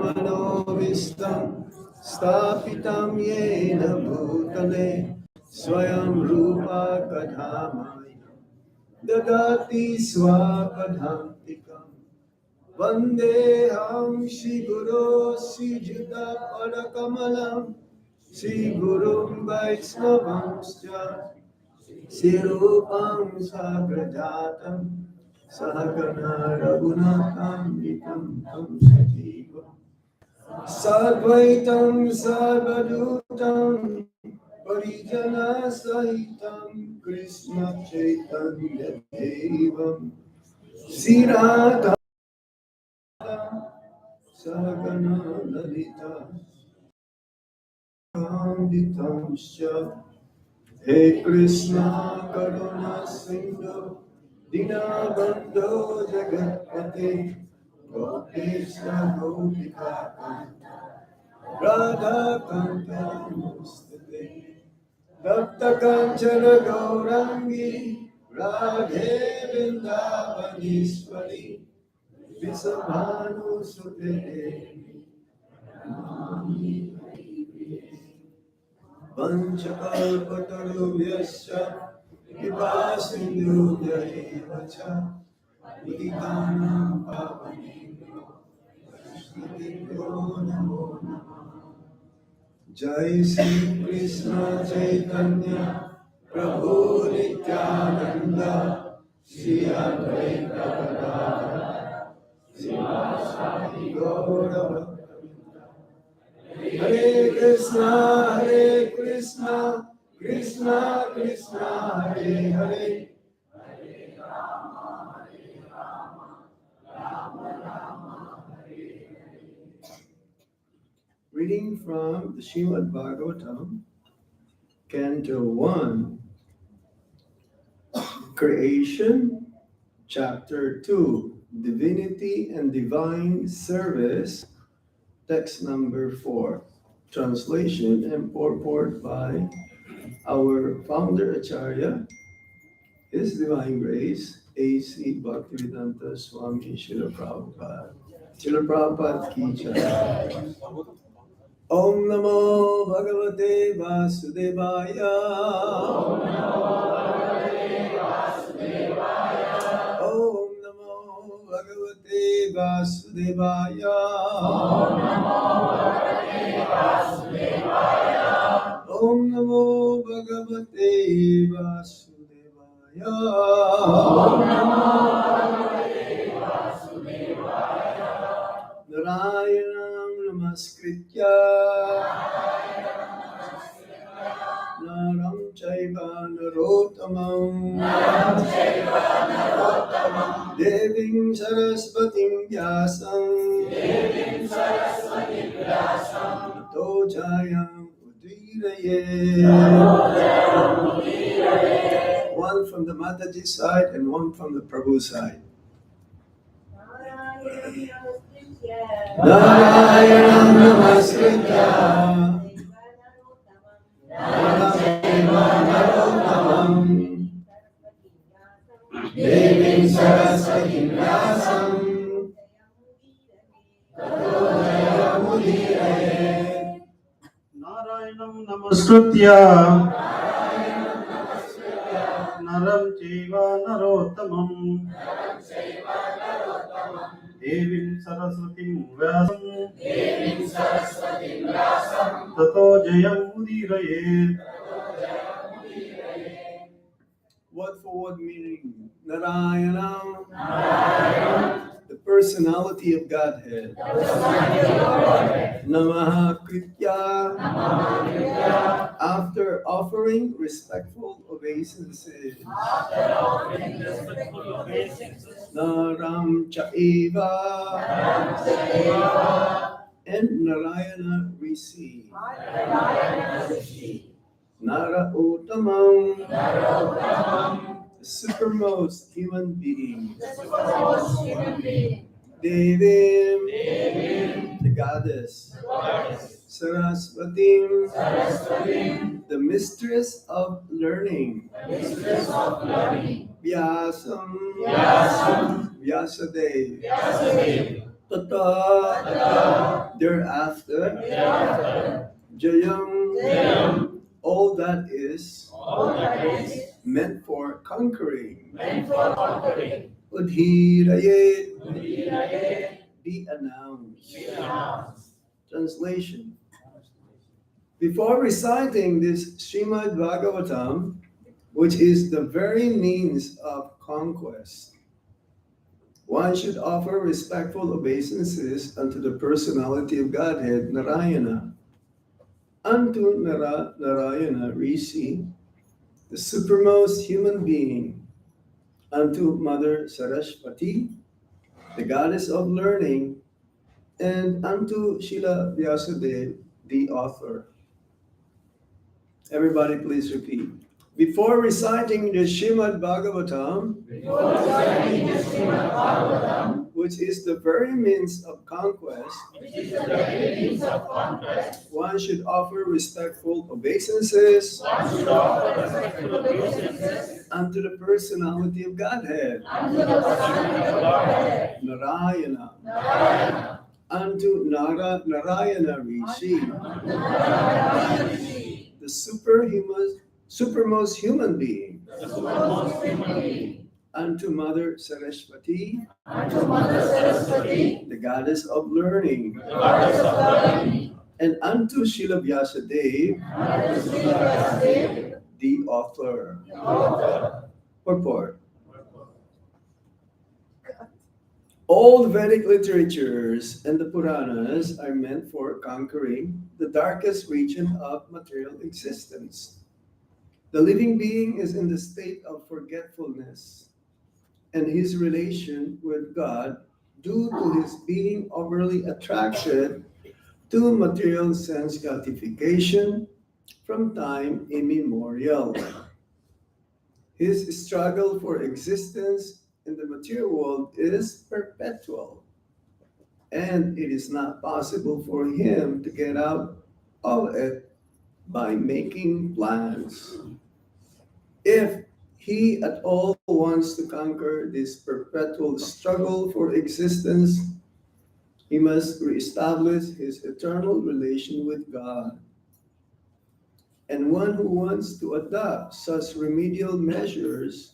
Manovistam Stapitam Yena Bhutale Swayam Rupa Kadhamaya Dadati Swapadhantikam Vandeham Shri Guru Sri Juta Padakamalam Shri Gurum Vaisnavamscha Sirupam Sagrajatam Sahagana Raghunatham Vitam Tam Sajiva Sadvaitam Sarvadutam Parijana Sahitam Krishna Chaitanya Devam Sirada Sahagana Lalita Vitam Sha He Krishna Karuna Sindhu Dinabandho Jagatpate Gopesha Gopika Radha Kanta Mustate Bhakta Kanchana Gaurangi Radhe Vrindavanishwari Visabhanu Sute Vanchakalpatarubhyasya Vipasindhubhya eva cha Uditanam pavanebhyo Vaishnavibhyo namo namaha. Jai Sri Krishna Chaitanya Prabhu Nityananda Shri Advaita Gadadhara Srivasadi Gaura Hare Krishna, Krishna Krishna, Hare Hare. Reading from the Srimad Bhagavatam, Canto 1, Creation, Chapter 2, Divinity and Divine Service, text number 4. Translation and purport by our founder Acharya, His Divine Grace, A.C. Bhaktivedanta Swami Srila Prabhupada. Srila Prabhupada ki jai. Om Namo Bhagavate Vasudevaya. Om Namo Bhagavate Vasudevaya. Om Namo Bhagavate Vasudevaya. Narayanam Namaskritya Naram Chaiva Narottamam Devim Saraswatim Vyasam Tato Jayam Udiraye. One from the Mataji side and one from the Prabhu side. Narayanam Namaskritya Narottamam Devim Saraswatim Vyasam Tato Jayamudiraye. Narayanam Namaskritya Naram Chaiva Narottamam Devim Saraswatim Vyasam Tato Jayamudiraye. Word for word meaning Narayanam, the personality of Godhead. Namaha Kritya, after offering respectful obeisances. Naram Chaiva, and Narayana receive. Nara Uttamam, the supermost human being. Devim, the goddess. Saraswatim, the mistress of learning. Vyasam, Vyasadev, Tata. Thereafter. Jayam. All that is. Meant for conquering. Udhirayet. Be announced. Translation. Before reciting this Srimad Bhagavatam, which is the very means of conquest, one should offer respectful obeisances unto the personality of Godhead, Narayana, unto Narayana Rishi, the supermost human being, unto Mother Saraswati, the goddess of learning, and unto Srila Vyasadeva, the author. Everybody please repeat. Before reciting the Srimad Bhagavatam, which is the very means of conquest, one should offer respectful obeisances unto the personality of Godhead, Narayana, unto Narayana Rishi, the supermost human being, unto Mother Saraswati, the goddess of learning, and unto Srila Vyasadeva, the author. Purport. All Vedic literatures and the Puranas are meant for conquering the darkest region of material existence. The living being is in the state of forgetfulness, and his relation with God, due to his being overly attracted to material sense gratification from time immemorial. His struggle for existence in the material world is perpetual, and it is not possible for him to get out of it by making plans. If he at all wants to conquer this perpetual struggle for existence, he must reestablish his eternal relation with God. And one who wants to adopt such remedial measures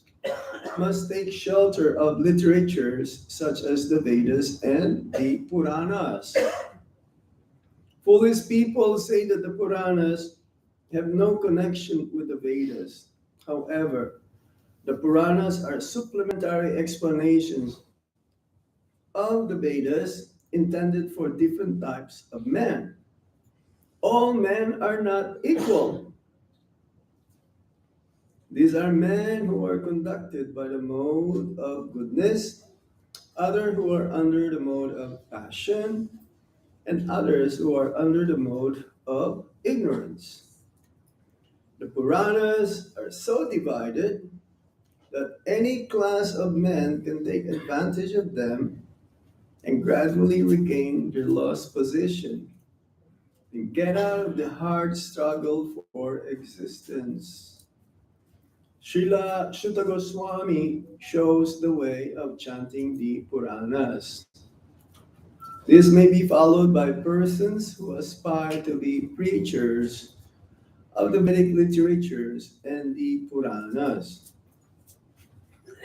must take shelter of literatures such as the Vedas and the Puranas. Foolish people say that the Puranas have no connection with the Vedas. However, the Puranas are supplementary explanations of the Vedas intended for different types of men. All men are not equal. These are men who are conducted by the mode of goodness, others who are under the mode of passion, and others who are under the mode of ignorance. The Puranas are so divided that any class of men can take advantage of them and gradually regain their lost position and get out of the hard struggle for existence. Srila Shuta Goswami shows the way of chanting the Puranas. This may be followed by persons who aspire to be preachers of the Vedic literatures and the Puranas.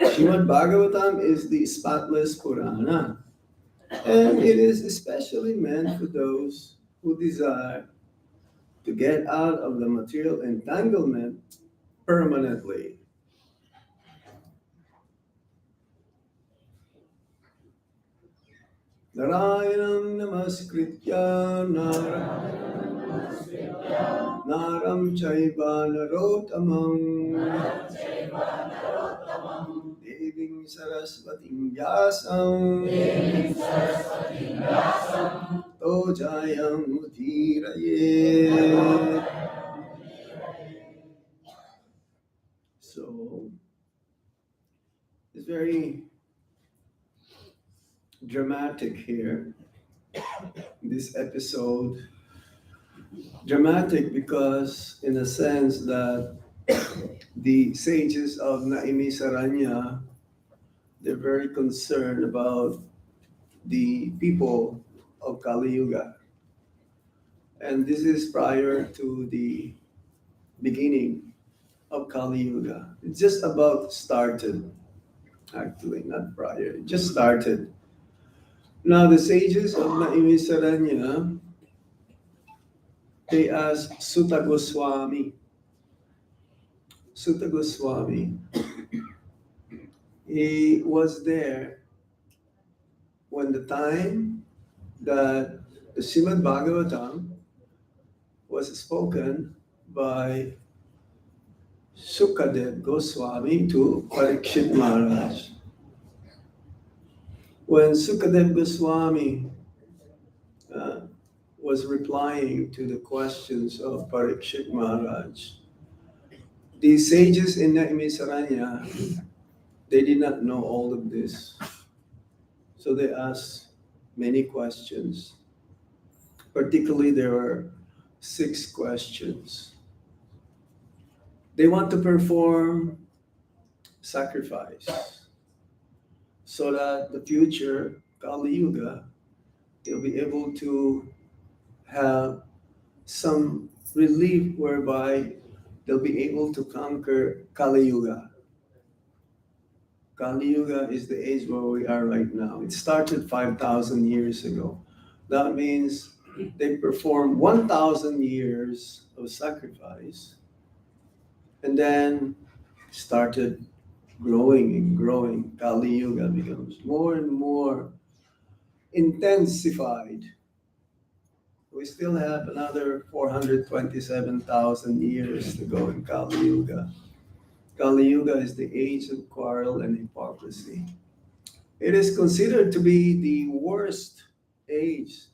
Srimad Bhagavatam is the spotless Purana, and it is especially meant for those who desire to get out of the material entanglement permanently. Narayanam namaskritya naram chaiva narottamam deving saraswatim vyasam tojayam udhiraye. So it's very dramatic here, this episode. Dramatic because, in a sense, that the sages of Naimi Saranya, they're very concerned about the people of Kali Yuga. And this is prior to the beginning of Kali Yuga. It just about started, actually, not prior. It just started. Now, the sages of Naimisaranya, they asked Sutta Goswami. Sutta Goswami, he was there when the time that the Srimad Bhagavatam was spoken by Sukadev Goswami to Parikshit Maharaj. When Sukadev Goswami was replying to the questions of Parikshit Maharaj, the sages in Naimisaranya, they did not know all of this. So they asked many questions. Particularly, there were 6 questions. They want to perform sacrifice so that the future Kali Yuga, they'll be able to have some relief whereby they'll be able to conquer Kali Yuga. Kali Yuga is the age where we are right now. It started 5,000 years ago. That means they performed 1,000 years of sacrifice and then started growing and growing. Kali Yuga becomes more and more intensified. We still have another 427,000 years to go in Kali Yuga. Kali Yuga is the age of quarrel and hypocrisy. It is considered to be the worst age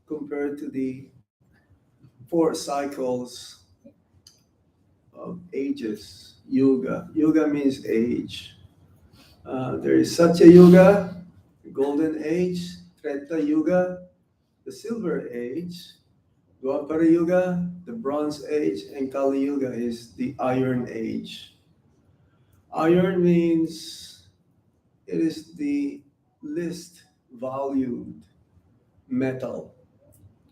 compared to the 4 cycles of ages. Yuga. Yuga means age. There is Satya Yuga, the golden age, Treta Yuga, the silver age, Dwapara Yuga, the bronze age, and Kali Yuga is the iron age. Iron means it is the least valued metal.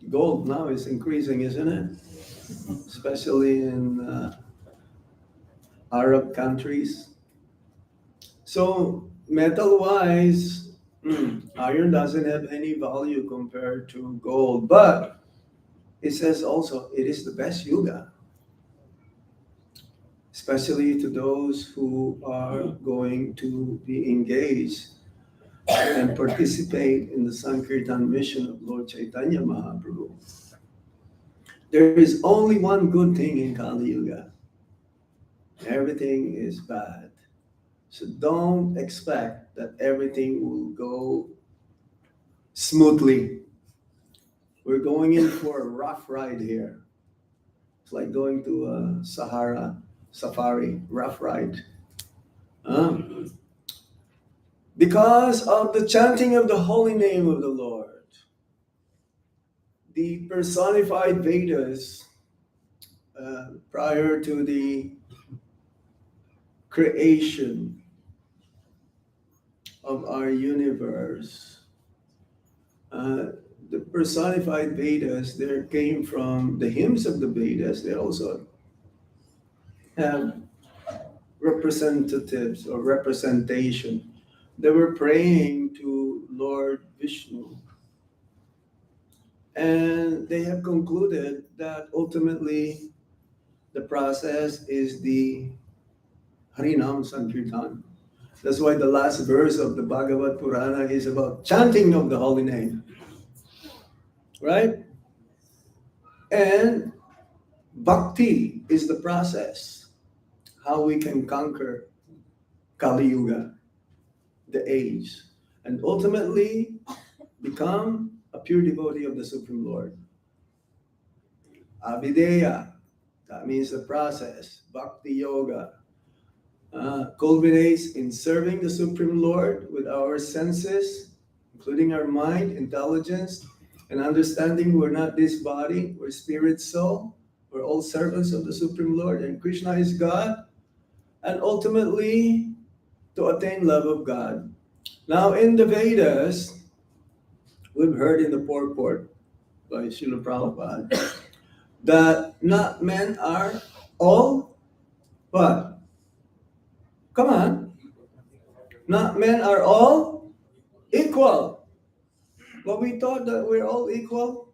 Gold now is increasing, isn't it? Especially in Arab countries. So metal-wise, iron doesn't have any value compared to gold, but it says also it is the best yuga, especially to those who are going to be engaged and participate in the Sankirtan mission of Lord Chaitanya Mahaprabhu. There is only one good thing in Kali Yuga. Everything is bad. So don't expect that everything will go smoothly. We're going in for a rough ride here. It's like going to a Sahara safari, rough ride. Because of the chanting of the holy name of the Lord, the personified Vedas prior to the creation of our universe, the personified Vedas, there came from the hymns of the Vedas. They also have representatives or representation. They were praying to Lord Vishnu. And they have concluded that ultimately the process is the Harinam Sankirtan. That's why the last verse of the Bhagavad Purana is about chanting of the holy name. Right? And bhakti is the process, how we can conquer Kali Yuga, the age, and ultimately become a pure devotee of the Supreme Lord. Avideya, that means the process. Bhakti Yoga culminates in serving the Supreme Lord with our senses, including our mind, intelligence, and understanding we're not this body, we're spirit, soul. We're all servants of the Supreme Lord, and Krishna is God, and ultimately to attain love of God. Now, in the Vedas, We've heard in the purport by Srila Prabhupada that not men are all what? Come on. Not men are all equal. But we thought that we're all equal.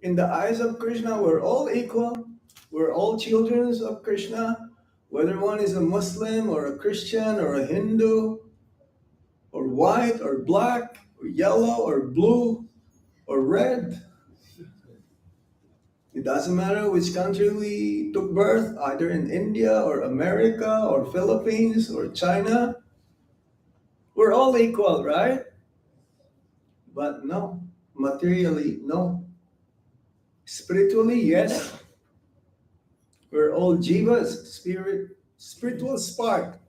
In the eyes of Krishna, we're all equal. We're all children of Krishna. Whether one is a Muslim or a Christian or a Hindu or white or black or yellow or blue or red. It doesn't matter which country we took birth, either in India or America or Philippines or China. We're all equal, right? But no, materially, no. Spiritually, yes. We're all jivas, spiritual spark,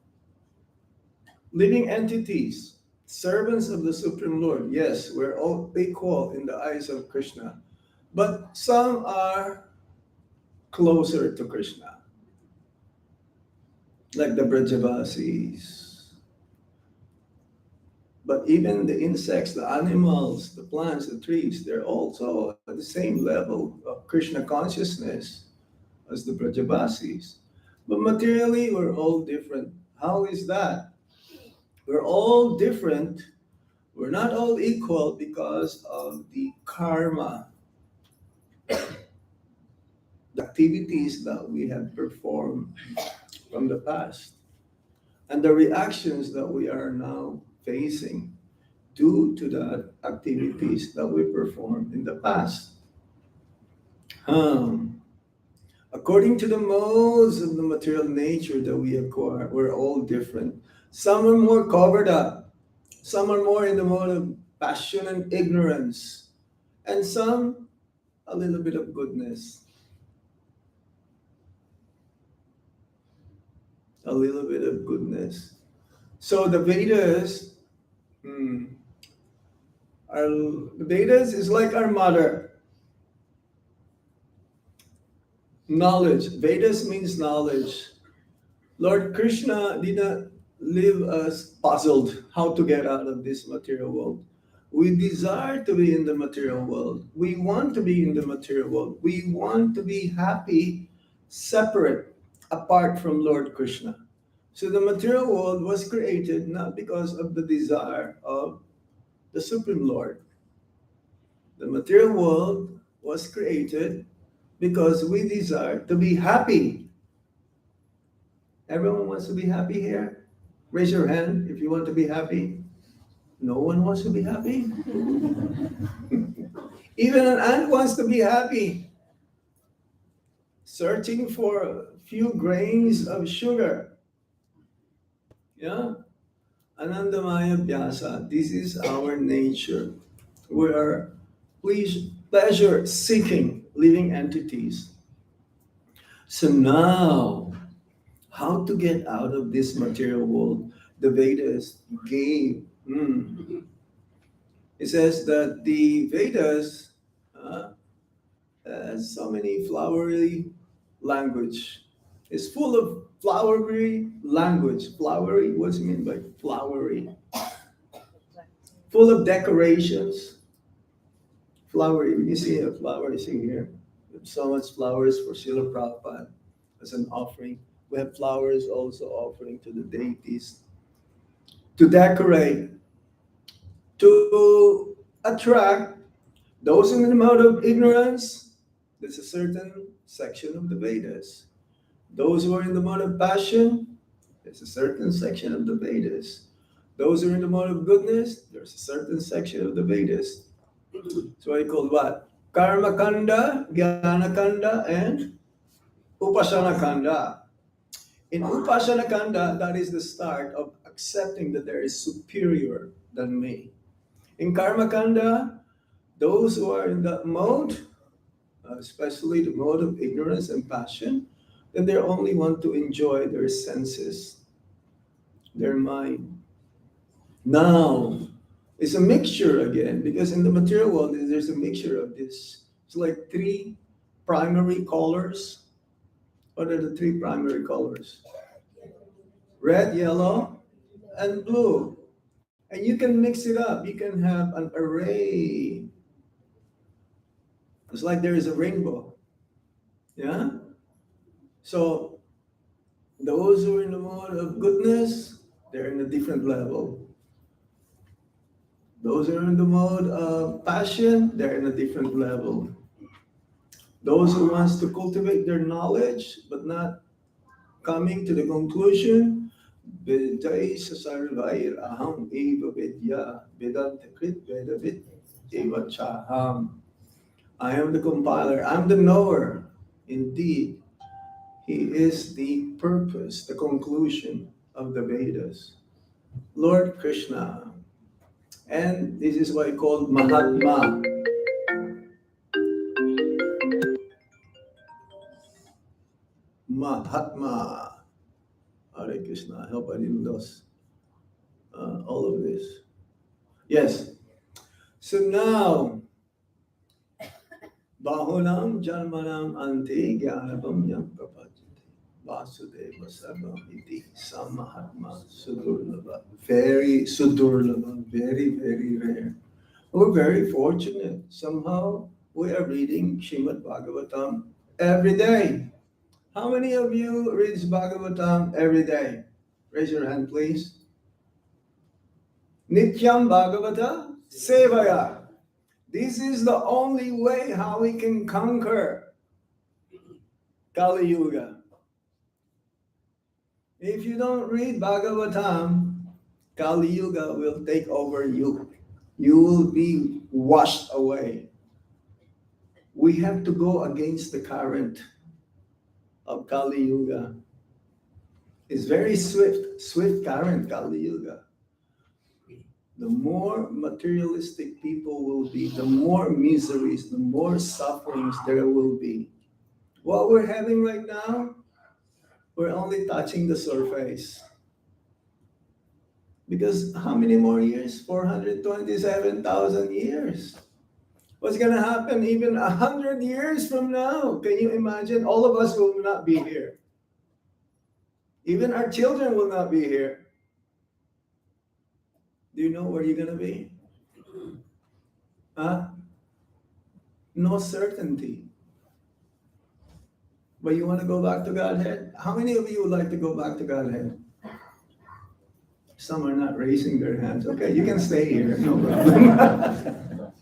living entities, servants of the Supreme Lord. Yes, we're all equal in the eyes of Krishna. But some are closer to Krishna, like the Brajavasis. But even the insects, the animals, the plants, the trees, they're also at the same level of Krishna consciousness as the Brajavasis. But materially, we're all different. How is that? We're all different. We're not all equal because of the karma, the activities that we have performed from the past, and the reactions that we are now facing due to the activities that we performed in the past. Um, According to the modes of the material nature that we acquire, we're all different. Some are more covered up, some are more in the mode of passion and ignorance, and some a little bit of goodness, a little bit of goodness. So the Vedas, hmm, the Vedas is like our mother. Knowledge. Vedas means knowledge. Lord Krishna did not leave us puzzled how to get out of this material world. We desire to be in the material world. We want to be in the material world. We want to be happy, separate, apart from Lord Krishna. So the material world was created not because of the desire of the Supreme Lord. The material world was created because we desire to be happy. Everyone wants to be happy here? Raise your hand if you want to be happy. No one wants to be happy? Even an ant wants to be happy, searching for a few grains of sugar. Yeah? Anandamaya Vyasa. This is our nature. We are pleasure seeking living entities. So now, how to get out of this material world? The Vedas gave. It says that the Vedas has so many flowery language. It's full of flowery language. Flowery, what's it mean by flowery? Full of decorations. Flowery, when you see a flower, you see here. We have so much flowers for Srila Prabhupada as an offering. We have flowers also offering to the deities to decorate, to attract those in the mode of ignorance. There's a certain section of the Vedas. Those who are in the mode of passion, there's a certain section of the Vedas. Those who are in the mode of goodness, there's a certain section of the Vedas. So I call what? Karma Kanda, Jnana Kanda, and Upasana Kanda. In Upasana Kanda, that is the start of accepting that there is superior than me. In Karma Kanda, those who are in that mode, especially the mode of ignorance and passion, then they only want to enjoy their senses, their mind. Now, it's a mixture again, because in the material world, there's a mixture of this. It's like three primary colors. What are the three primary colors? Red, yellow, and blue. And you can mix it up. You can have an array. It's like there is a rainbow. Yeah? So those who are in the mode of goodness, they're in a different level. Those who are in the mode of passion, they're in a different level. Those who wants to cultivate their knowledge but not coming to the conclusion, Vedai sasarvair aham eva vidya vedantakrit vedavit eva chaham. I am the compiler, I'm the knower. Indeed, he is the purpose, the conclusion of the Vedas. Lord Krishna. And this is why called Mahatma. Mahatma. Hare Krishna. I hope I didn't lose all of this. Yes. So now, Bahunam Janmanam Ante Gyanavam Yam Prapajate Vasudeva Sarvam Iti Samahatma Sudurlava. Very Sudurlava, very, very rare. We're very fortunate. Somehow we are reading Srimad Bhagavatam every day. How many of you reads Bhagavatam every day? Raise your hand, please. Nityam Bhagavata Sevaya. This is the only way how we can conquer Kali Yuga. If you don't read Bhagavatam, Kali Yuga will take over you. You will be washed away. We have to go against the current of Kali Yuga. It's very swift current, Kali Yuga. The more materialistic people will be, the more miseries, the more sufferings there will be. What we're having right now, we're only touching the surface. Because how many more years? 427,000 years. What's going to happen even 100 years from now? Can you imagine? All of us will not be here. Even our children will not be here. Do you know where you're going to be? Huh? No certainty. But you want to go back to Godhead? How many of you would like to go back to Godhead? Some are not raising their hands. Okay, you can stay here, no problem.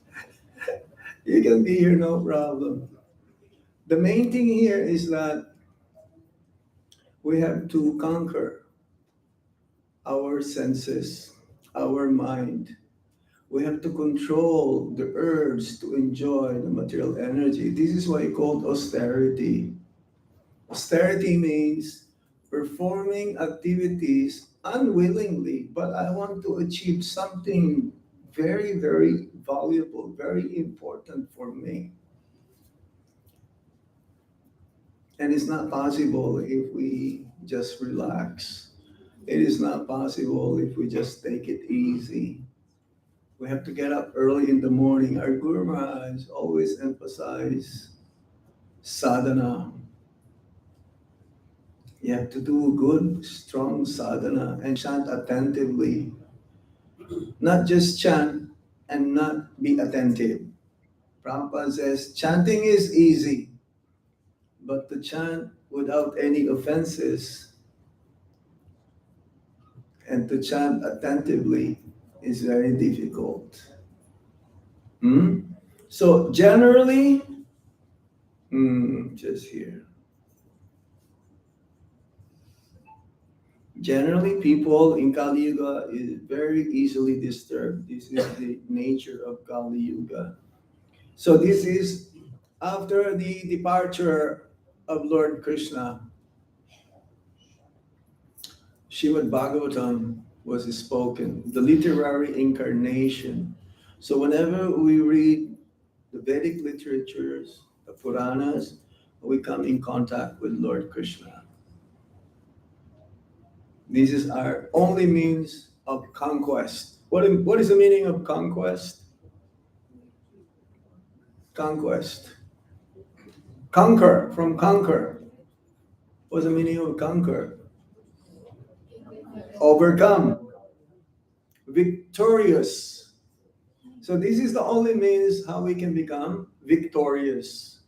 You can be here, no problem. The main thing here is that we have to conquer our senses, our mind. We have to control the urge to enjoy the material energy. This is why it's called austerity. Austerity means performing activities unwillingly, but I want to achieve something very, very valuable, very important for me. And it's not possible if we just relax. It is not possible if we just take it easy. We have to get up early in the morning. Our Guru Maharaj always emphasize sadhana. You have to do good, strong sadhana and chant attentively. Not just chant and not be attentive. Prabhupada says chanting is easy, but to chant without any offenses and to chant attentively is very difficult. So generally, just here. Generally, people in Kali Yuga is very easily disturbed. This is the nature of Kali Yuga. So this is after the departure of Lord Krishna. Srimad Bhagavatam was spoken, the literary incarnation. So whenever we read the Vedic literatures, the Puranas, we come in contact with Lord Krishna. This is our only means of conquest. What is the meaning of conquest? Conquest. Conquer, from conquer. What's the meaning of conquer? Overcome. victorious. So this is the only means how we can become victorious.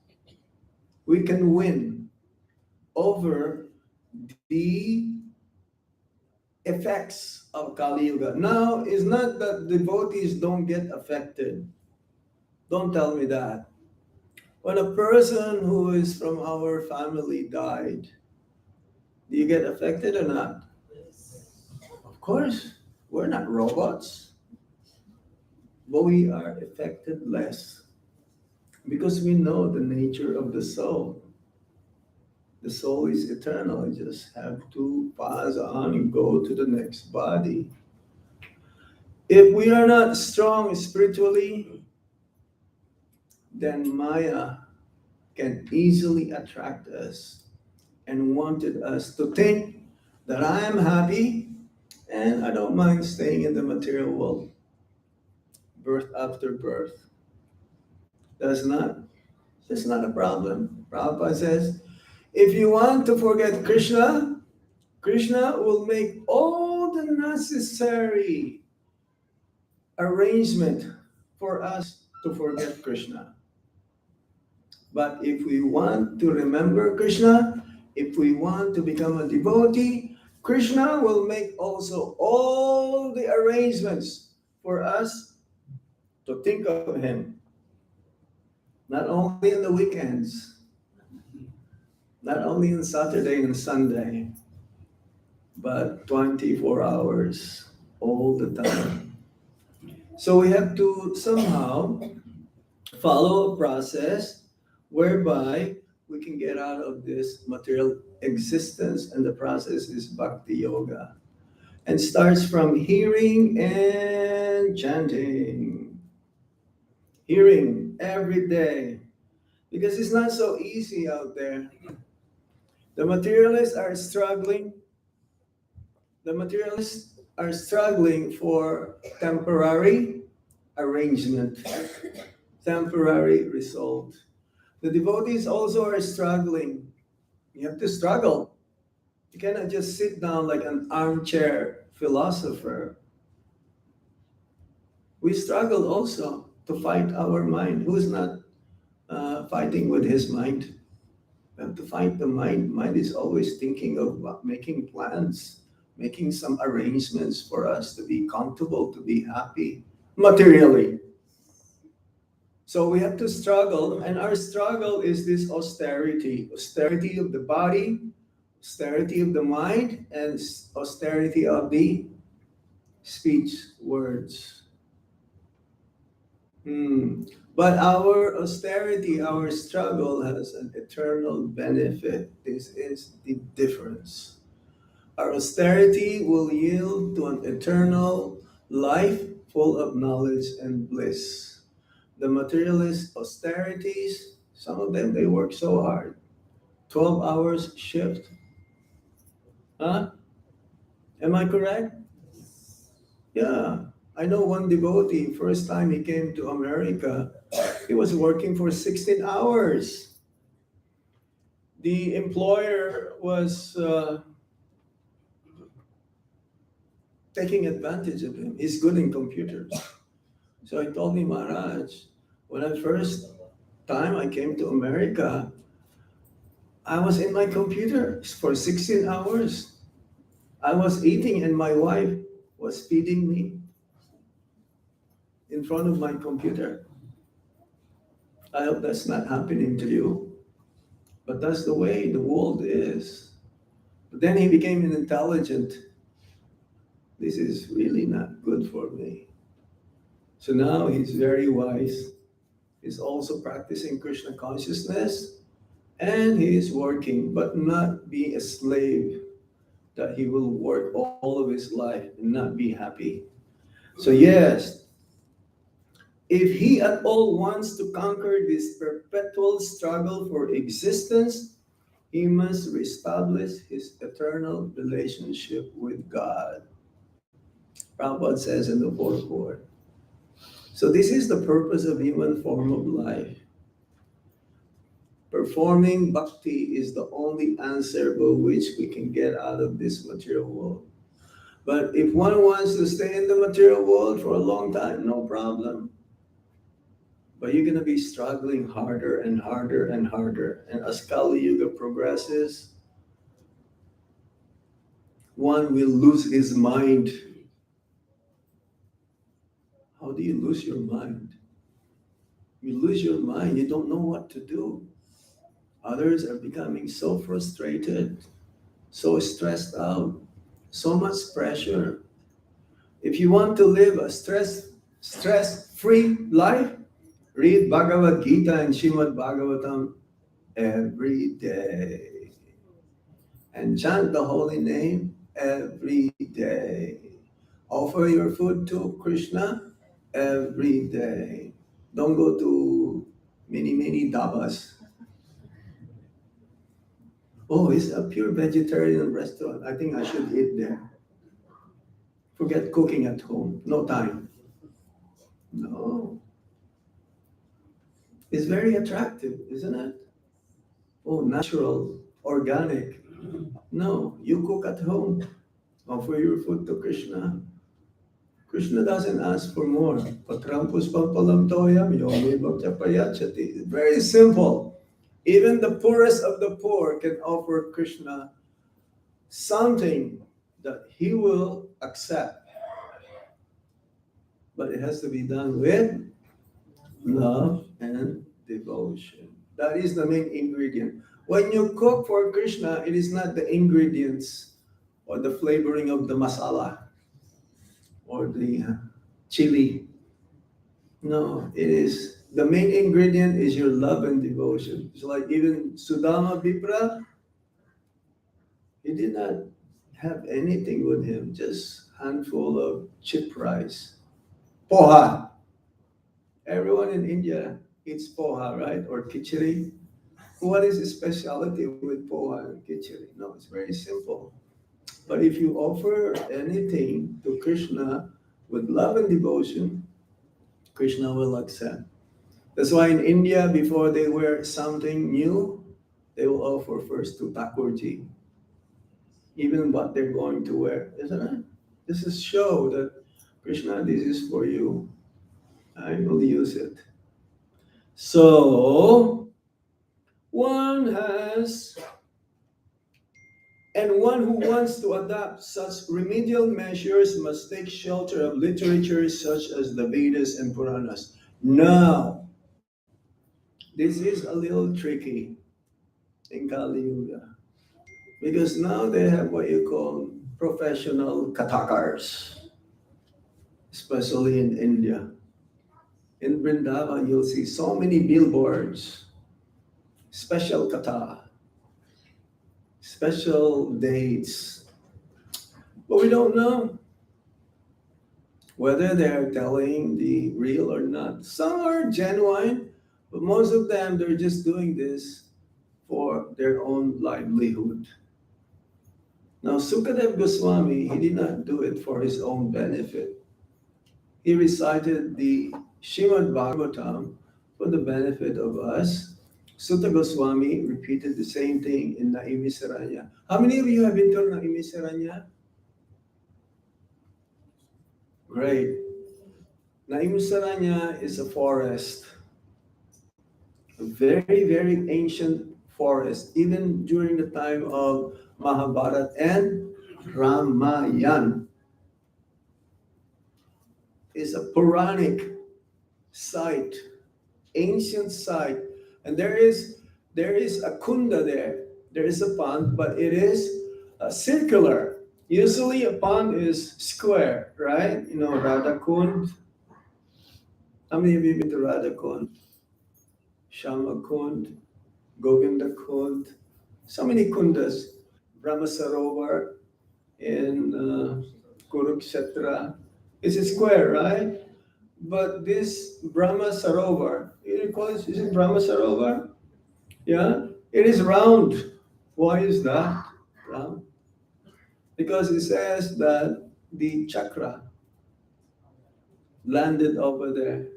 We can win over the effects of Kali Yuga. Now, it's not that devotees don't get affected. Don't tell me that. When a person who is from our family died, do you get affected or not? Of course, we're not robots, but we are affected less because we know the nature of the soul. The soul is eternal. You just have to pass on and go to the next body. If we are not strong spiritually, then Maya can easily attract us and wanted us to think that I am happy and I don't mind staying in the material world, birth after birth. That's not, that's not a problem. Prabhupada says, if you want to forget Krishna, Krishna will make all the necessary arrangement for us to forget Krishna. But if we want to remember Krishna, if we want to become a devotee, Krishna will make also all the arrangements for us to think of Him. Not only on the weekends, not only on Saturday and Sunday, but 24 hours all the time. So we have to somehow follow a process whereby we can get out of this material existence, and the process is bhakti yoga. And starts from hearing and chanting. Hearing every day. Because it's not so easy out there. The materialists are struggling. The materialists are struggling for temporary arrangement, temporary result. The devotees also are struggling. You have to struggle. You cannot just sit down like an armchair philosopher. We struggle also to fight our mind. Who's not fighting with his mind? We have to fight the mind. Mind is always thinking of making plans, making some arrangements for us to be comfortable, to be happy materially. So we have to struggle, and our struggle is this austerity of the body, austerity of the mind, and austerity of the speech, words. But our austerity, our struggle has an eternal benefit. This is the difference. Our austerity will yield to an eternal life full of knowledge and bliss. The materialist austerities, some of them, they work so hard. 12 hours shift. Huh? Am I correct? Yeah. I know one devotee, first time he came to America, he was working for 16 hours. The employer was taking advantage of him. He's good in computers. So I told him, Maharaj, when I first time I came to America, I was in my computer for 16 hours. I was eating and my wife was feeding me in front of my computer. I hope that's not happening to you, but that's the way the world is. But then he became an intelligent. This is really not good for me. So now he's very wise. He's also practicing Krishna consciousness, and he is working, but not be a slave that he will work all of his life and not be happy. So yes, if he at all wants to conquer this perpetual struggle for existence, he must reestablish his eternal relationship with God. Prabhupada says in the fourth word. So this is the purpose of human form of life. Performing bhakti is the only answer by which we can get out of this material world. But if one wants to stay in the material world for a long time, no problem. But you're going to be struggling harder and harder and harder. And as Kali Yuga progresses, one will lose his mind. How do you lose your mind? You lose your mind, you don't know what to do. Others are becoming so frustrated, so stressed out, so much pressure. If you want to live a stress-free life, read Bhagavad Gita and Srimad Bhagavatam every day. And chant the holy name every day. Offer your food to Krishna every day. Don't go to many dhabas. Oh, it's a pure vegetarian restaurant. I think I should eat there. Forget cooking at home. No time. No. It's very attractive, isn't it? Oh, natural, organic. No, you cook at home. Offer your food to Krishna. Krishna doesn't ask for more. Patram puspam palam toyam yomi bhakya payachati. Very simple. Even the poorest of the poor can offer Krishna something that he will accept. But it has to be done with love and devotion. That is the main ingredient. When you cook for Krishna, it is not the ingredients or the flavoring of the masala or the chili. No, it is the main ingredient is your love and devotion. It's like even Sudama Vipra, he did not have anything with him, just handful of cheap rice. Poha. Everyone in India eats poha, right? Or khichdi. What is the specialty with poha and khichdi? No, it's very simple. But if you offer anything to Krishna with love and devotion, Krishna will accept. That's why in India, before they wear something new, they will offer first to Thakurji, even what they're going to wear, isn't it? This is show that Krishna, this is for you. I will use it. So one has, and one who wants to adopt such remedial measures must take shelter of literature such as the Vedas and Puranas. Now, this is a little tricky in Kali Yuga because now they have what you call professional kathakars, especially in India. In Vrindavan, you'll see so many billboards, special katha, special dates. But we don't know whether they're telling the real or not. Some are genuine, but most of them, they're just doing this for their own livelihood. Now, Sukadev Goswami, he did not do it for his own benefit. He recited the Srimad Bhagavatam for the benefit of us. Sutta Goswami repeated the same thing in Naimisaranya. How many of you have been to Naimisaranya? Great. Naimisaranya is a forest, a very ancient forest, even during the time of Mahabharata and Ramayana. Is a Puranic site, ancient site, and there is a kunda there. There is a pond, but it is circular. Usually, a pond is square, right? You know, Radha Kund. How many of you been to Radha Kund, Shama Kund, Govinda Kund? So many kundas. Brahma Sarovar in Kurukshetra. It's a square, right? But this Brahma Sarovar, you call it, is it Brahma Sarovar? Yeah, it is round. Why is that? Round? Because it says that the chakra landed over there.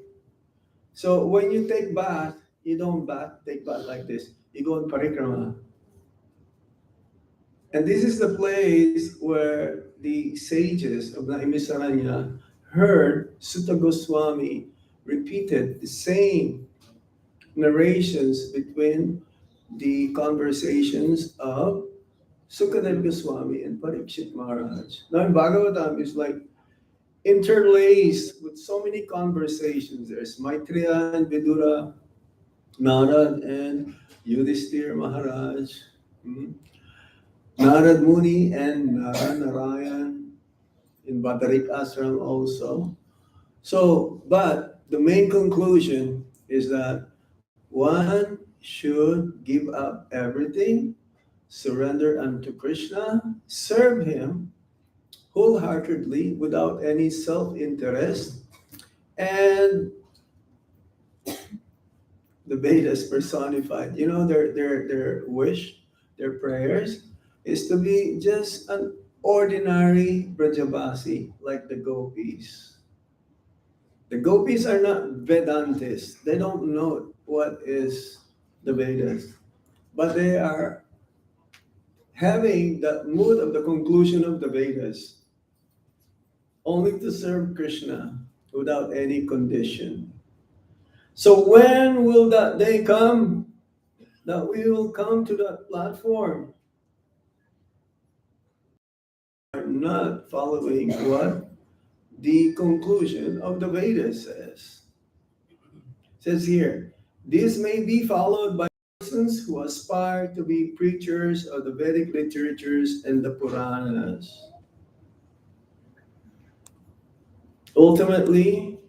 So when you take bath, you don't take bath like this. You go in parikrama. And this is the place where the sages of Naimisaranya heard Sutta Goswami repeated the same narrations between the conversations of Sukadeva Goswami and Parikshit Maharaj. Now in Bhagavatam is like interlaced with so many conversations. There's Maitreya and Vidura, Narad and Yudhishthir Maharaj, Narad Muni and Narayan in Badarik Ashram also. So, but the main conclusion is that one should give up everything, surrender unto Krishna, serve him wholeheartedly without any self-interest, and the Vedas personified. You know, their wish, their prayers is to be just an ordinary Brajabasi like the gopis. The gopis are not Vedantists. They don't know what is the Vedas, but they are having the mood of the conclusion of the Vedas, only to serve Krishna without any condition. So when will that day come that we will come to that platform? Are not following what the conclusion of the Vedas says. It says here, this may be followed by persons who aspire to be preachers of the Vedic literatures and the Puranas. Ultimately,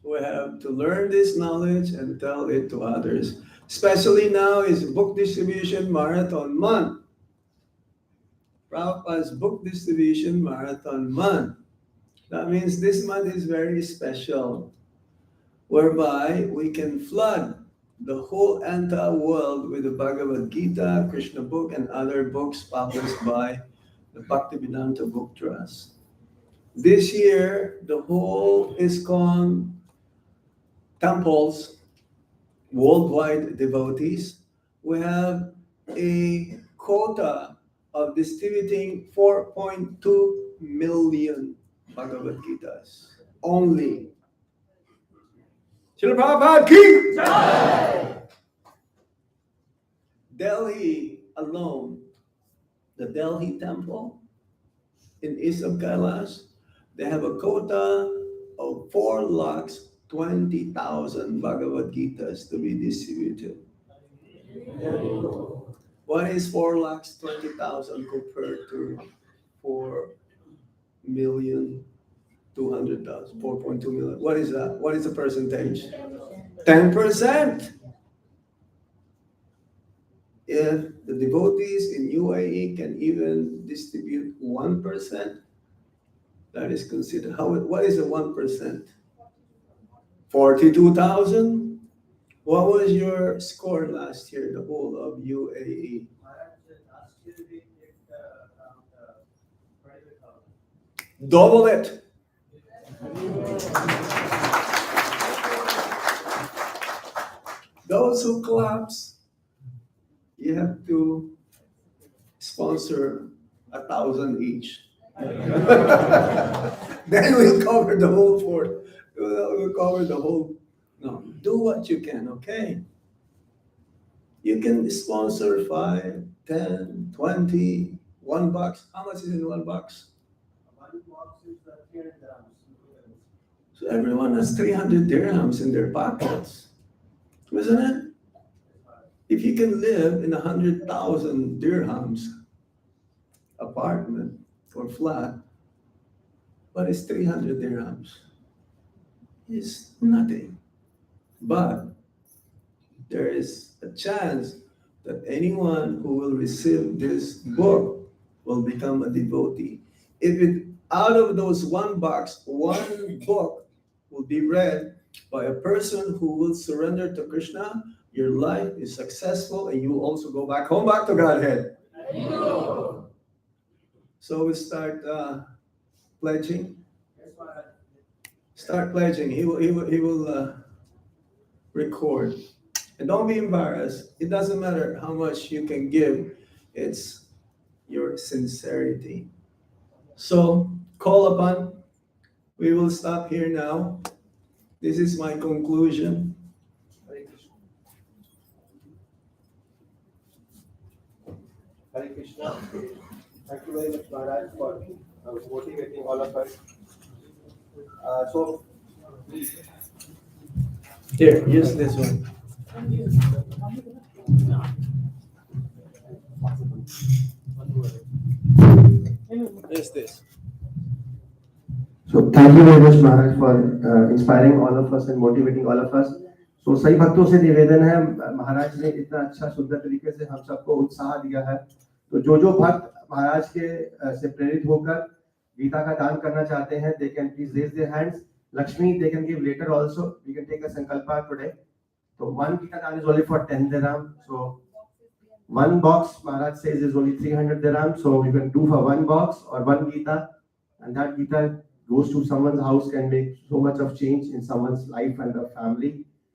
we have to learn this knowledge and tell it to others. Especially now is book distribution marathon month. Prabhupada's book distribution marathon month. That means this month is very special, whereby we can flood the whole entire world with the Bhagavad Gita, Krishna book, and other books published by the Bhaktivedanta Book Trust. This year, the whole ISKCON temples, worldwide devotees, we have a quota of distributing 4.2 million Bhagavad Gitas only. Srila Prabhupada ki Jai! Delhi alone, the Delhi temple in east of Kailash, they have a quota of 4,20,000 Bhagavad Gitas to be distributed. What is 4,20,000 compared to 4,200,000, 4.2 million? What is that? What is the percentage? 10%. If the devotees in UAE can even distribute 1%, that is considered. What is the 1%? 42,000? What was your score last year, the whole of UAE? Double it. Those who claps, you have to sponsor 1,000 each. Then we'll cover the whole fort. We'll cover the whole. No, do what you can, okay? You can sponsor 5, 10, 20, $1. How much is in $1? One box is 300 grams. So everyone has 300 dirhams in their pockets, isn't it? If you can live in 100,000 dirhams apartment or flat, what is 300 dirhams? It's nothing. But there is a chance that anyone who will receive this book will become a devotee. If it out of those $1, one book will be read by a person who will surrender to Krishna, your life is successful and you will also go back home, back to Godhead. So we start pledging. Start pledging. He will record. And don't be embarrassed. It doesn't matter how much you can give. It's your sincerity. So, call upon. We will stop here now. This is my conclusion. Hare Krishna. Hare Krishna. Thank you very much, Maharaj, for motivating all of us. So, Here, use this one. Use this. So thank you very much Maharaj for inspiring all of us and motivating all of us. So सही भक्तों से निवेदन है, महाराज ने इतना अच्छा सुंदर तरीके से हम सबको उत्साह दिया है, तो जो भक्त महाराज के से प्रेरित होकर गीता का दान करना चाहते हैं, they can please raise their hands. Lakshmi, they can give later also. We can take a sankalpa today. So one Gita dan is only for 10 dirham. So one box Maharaj says is only 300 dirham. So you can do for one box or one Gita, and that Gita goes to someone's house, can make so much of change in someone's life and the family.